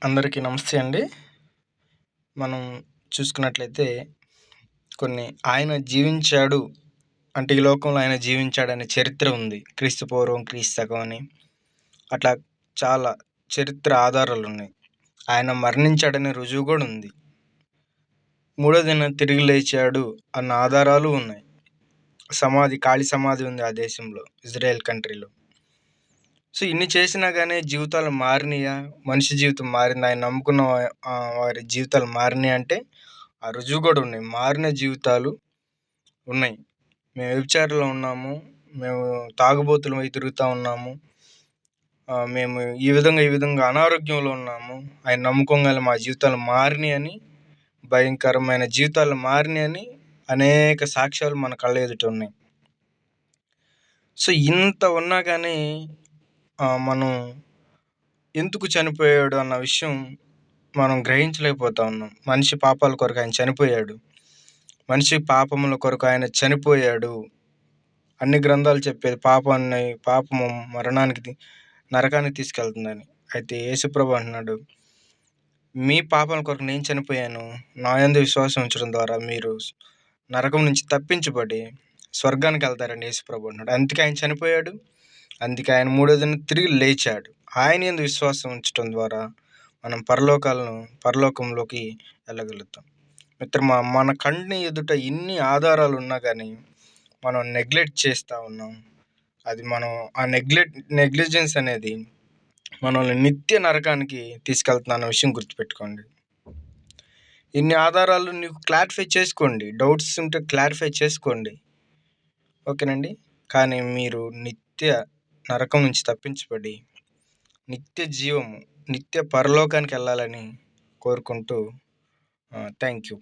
అందరికీ నమస్తే అండి. మనం చూసుకున్నట్లయితే కొన్ని ఆయన జీవించాడు అంటే ఈ లోకంలో ఆయన జీవించాడనే చరిత్ర ఉంది. క్రీస్తు పూర్వం, క్రీస్తు శకం అని అట్లా చాలా చరిత్ర ఆధారాలున్నాయి. ఆయన మరణించాడనే రుజువు కూడా ఉంది. మూడో దినం తిరిగి లేచాడు అన్న ఆధారాలు ఉన్నాయి. ఖాళీ సమాధి ఉంది ఆ దేశంలో, ఇజ్రాయెల్ కంట్రీలో. సో ఇన్ని చేసినా కానీ జీవితాలు మారినాయా? మనిషి జీవితం మారిందా? ఆయన నమ్ముకున్న వారి జీవితాలు మారినాయి అంటే ఆ రుజువు కూడా ఉన్నాయి. మారిన జీవితాలు ఉన్నాయి. మేము వ్యభిచారంలో ఉన్నాము, మేము తాగుబోతులమై తిరుగుతూ ఉన్నాము, మేము ఈ విధంగా అనారోగ్యంలో ఉన్నాము. ఆయన నమ్ముకోగల మా జీవితాలు మారినాయని, భయంకరమైన జీవితాలు మారినాయని అనేక సాక్ష్యాలు మన కళ్ళ ఎదుట ఉన్నాయి. సో ఇంత ఉన్నా కానీ మనం ఎందుకు చనిపోయాడు అన్న విషయం మనం గ్రహించలేకపోతా ఉన్నాం. మనిషి పాపాల కొరకు ఆయన చనిపోయాడు. మనిషి పాపముల కొరకు ఆయన చనిపోయాడు. అన్ని గ్రంథాలు చెప్పేది పాపము మరణానికి, నరకానికి తీసుకెళ్తుందని. అయితే యేసుప్రభు అంటున్నాడు, మీ పాపాల కొరకు నేను చనిపోయాను, నా యందు విశ్వాసం ఉంచడం ద్వారా మీరు నరకం నుంచి తప్పించబడి స్వర్గానికి వెళ్తారని యేసుప్రభు అంటున్నాడు. అందుకే ఆయన చనిపోయాడు. అందుకే ఆయన మూడో దినం తిరిగి లేచాడు. ఆయన యందు విశ్వాసం ఉంచడం ద్వారా మనం పరలోకంలోకి వెళ్ళగలుగుతాం. మిత్రమా, మన కంటి ఎదుట ఇన్ని ఆధారాలు ఉన్నా కానీ మనం నెగ్లెక్ట్ చేస్తూ ఉన్నాం. అది మనం ఆ నెగ్లిజెన్స్ అనేది మనల్ని నిత్య నరకానికి తీసుకెళ్తున్న అన్న విషయం గుర్తుపెట్టుకోండి. ఇన్ని ఆధారాలు నీకు క్లారిఫై చేసుకోండి. డౌట్స్ ఉంటే క్లారిఫై చేసుకోండి, ఓకేనండి. కానీ మీరు నిత్య నరకం నుంచి తప్పించబడి నిత్య జీవము, నిత్య పరలోకానికి వెళ్ళాలని కోరుకుంటూ థ్యాంక్ యూ.